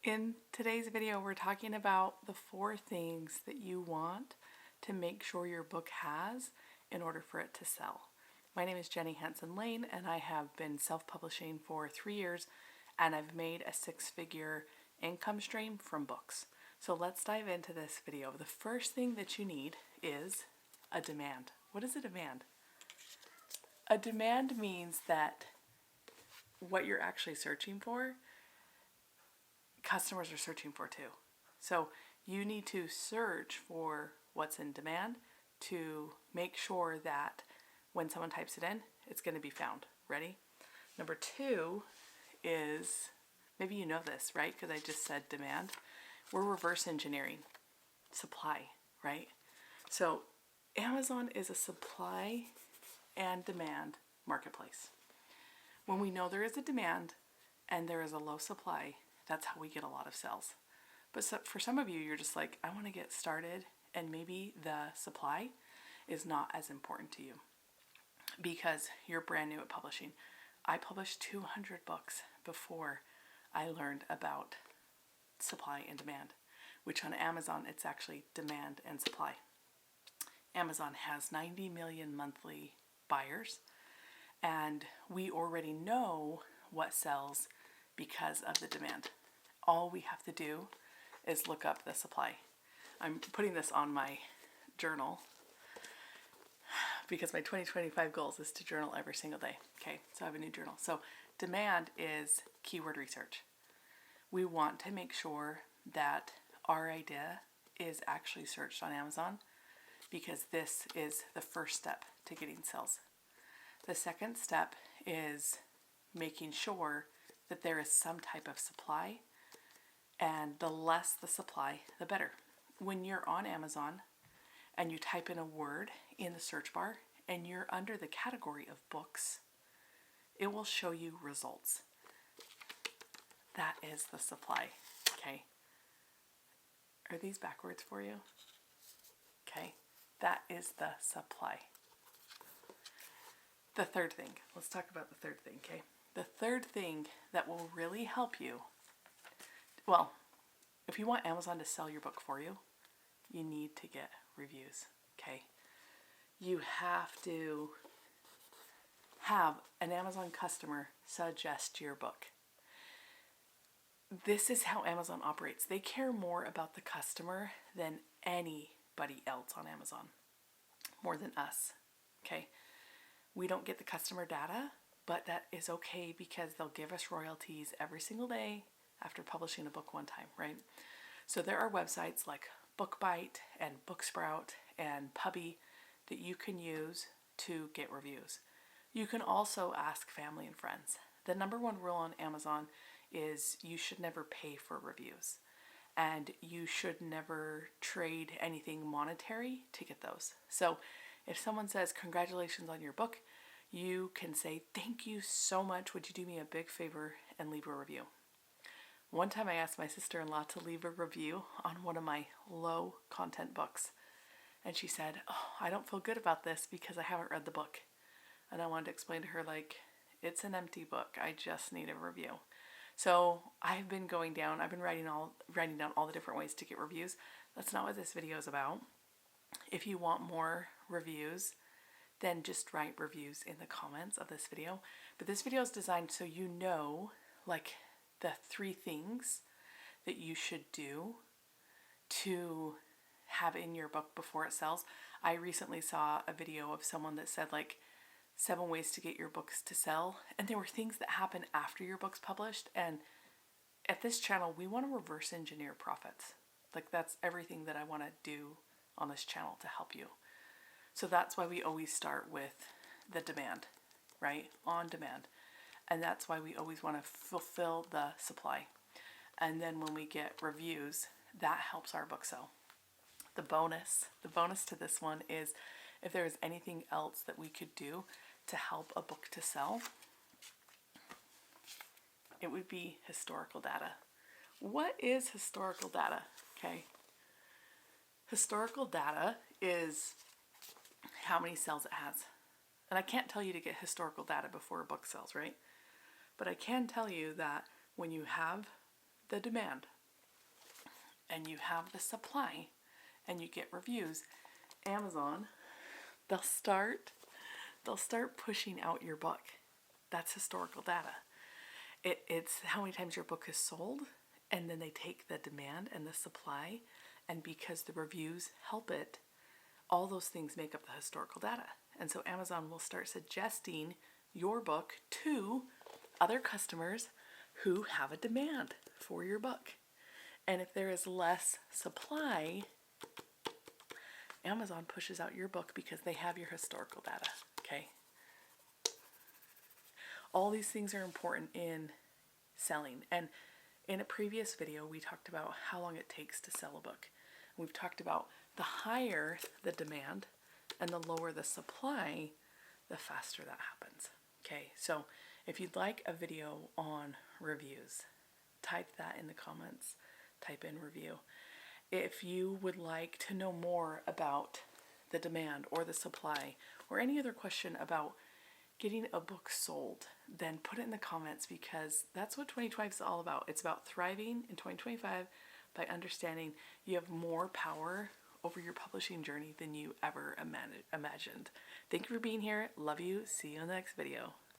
In today's video, we're talking about the 4 things that you want to make sure your book has in order for it to sell. My name is Jenny Hanson Lane, and I have been self-publishing for 3 years, and I've made a 6-figure income stream from books. So let's dive into this video. The first thing that you need is a demand. What is a demand? A demand means that what you're actually searching for, customers are searching for too. So you need to search for what's in demand to make sure that when someone types it in, it's going to be found. Ready? Number 2 is, maybe you know this, right? Because I just said demand. We're reverse engineering supply, right? So Amazon is a supply and demand marketplace. When we know there is a demand and there is a low supply, that's how we get a lot of sales. But for some of you, you're just like, I want to get started, and maybe the supply is not as important to you because you're brand new at publishing. I published 200 books before I learned about supply and demand, which on Amazon, it's actually demand and supply. Amazon has 90 million monthly buyers, and we already know what sells because of the demand. All we have to do is look up the supply. I'm putting this on my journal because my 2025 goals is to journal every single day. Okay, so I have a new journal. So demand is keyword research. We want to make sure that our idea is actually searched on Amazon because this is the first step to getting sales. The second step is making sure that there is some type of supply, and the less the supply, the better. When you're on Amazon and you type in a word in the search bar and you're under the category of books, it will show you results. That is the supply, okay? Are these backwards for you? Okay, that is the supply. The third thing, let's talk about the third thing, okay? The third thing that will really help you, well, if you want Amazon to sell your book for you, you need to get reviews, okay? You have to have an Amazon customer suggest your book. This is how Amazon operates. They care more about the customer than anybody else on Amazon, more than us, okay? We don't get the customer data, but that is okay because they'll give us royalties every single day after publishing a book one time, right? So there are websites like BookBite and Booksprout and Puppy that you can use to get reviews. You can also ask family and friends. The number 1 rule on Amazon is you should never pay for reviews, and you should never trade anything monetary to get those. So if someone says, congratulations on your book, you can say, thank you so much. Would you do me a big favor and leave a review? One time I asked my sister-in-law to leave a review on one of my low content books. And she said, oh, I don't feel good about this because I haven't read the book. And I wanted to explain to her, like, it's an empty book. I just need a review. So I've been writing down all the different ways to get reviews. That's not what this video is about. If you want more reviews, then just write reviews in the comments of this video. But this video is designed so you know, like, the 3 things that you should do to have in your book before it sells. I recently saw a video of someone that said, like, 7 ways to get your books to sell. And there were things that happen after your book's published. And at this channel, we want to reverse engineer profits. Like, that's everything that I want to do on this channel to help you. So that's why we always start with the demand, right? On demand. And that's why we always want to fulfill the supply. And then when we get reviews, that helps our book sell. The bonus to this one is if there is anything else that we could do to help a book to sell, it would be historical data. What is historical data? Okay. Historical data is how many sales it has. And I can't tell you to get historical data before a book sells, right? But I can tell you that when you have the demand and you have the supply and you get reviews, Amazon, they'll start pushing out your book. That's historical data. It's how many times your book is sold, and then they take the demand and the supply, and because the reviews help it, all those things make up the historical data. And so Amazon will start suggesting your book to other customers who have a demand for your book. And if there is less supply, Amazon pushes out your book because they have your historical data, okay? All these things are important in selling. And in a previous video, we talked about how long it takes to sell a book. We've talked about the higher the demand and the lower the supply, the faster that happens. Okay, so if you'd like a video on reviews, type that in the comments, type in review. If you would like to know more about the demand or the supply or any other question about getting a book sold, then put it in the comments, because that's what 2025 is all about. It's about thriving in 2025 by understanding you have more power over your publishing journey than you ever imagined. Thank you for being here. Love you. See you in the next video.